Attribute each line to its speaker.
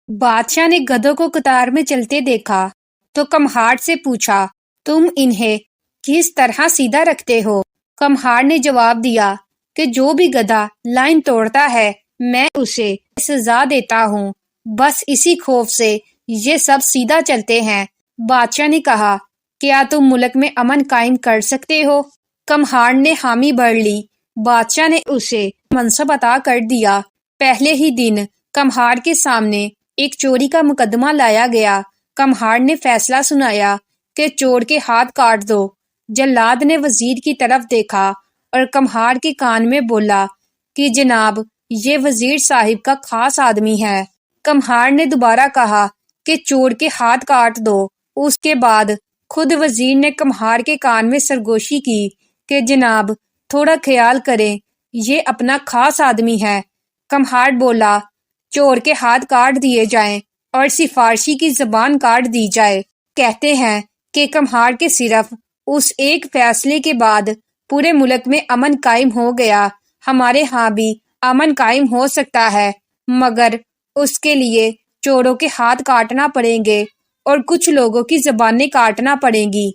Speaker 1: بادشاہ نے گدھوں کو قطار میں چلتے دیکھا تو کمہار سے پوچھا، تم انہیں کس طرح سیدھا رکھتے ہو؟ کمہار نے جواب دیا کہ جو بھی گدھا لائن توڑتا ہے میں اسے سزا دیتا ہوں، بس اسی خوف سے یہ سب سیدھا چلتے ہیں۔ بادشاہ نے کہا، کیا تم ملک میں امن قائم کر سکتے ہو؟ کمہار نے حامی بھر لی۔ بادشاہ نے اسے منصب عطا کر دیا۔ پہلے ہی دن کمہار کے سامنے ایک چوری کا مقدمہ لایا گیا۔ کمہار نے فیصلہ سنایا کہ چور کے ہاتھ کاٹ دو۔ جلاد نے وزیر کی طرف دیکھا اور کمہار کے کان میں بولا کہ جناب، یہ وزیر صاحب کا خاص آدمی ہے۔ کمہار نے دوبارہ کہا کہ چور کے ہاتھ کاٹ دو۔ اس کے بعد خود وزیر نے کمہار کے کان میں سرگوشی کی کہ جناب، تھوڑا خیال کریں، یہ اپنا خاص آدمی ہے۔ کمہار بولا، چور کے ہاتھ کاٹ دیے جائیں اور سفارشی کی زبان کاٹ دی جائے۔ کہتے ہیں کہ کمہار کے صرف اس ایک فیصلے کے بعد پورے ملک میں امن قائم ہو گیا۔ ہمارے ہاں بھی امن قائم ہو سکتا ہے، مگر اس کے لیے چوروں کے ہاتھ کاٹنا پڑیں گے اور کچھ لوگوں کی زبانیں کاٹنا پڑیں گی۔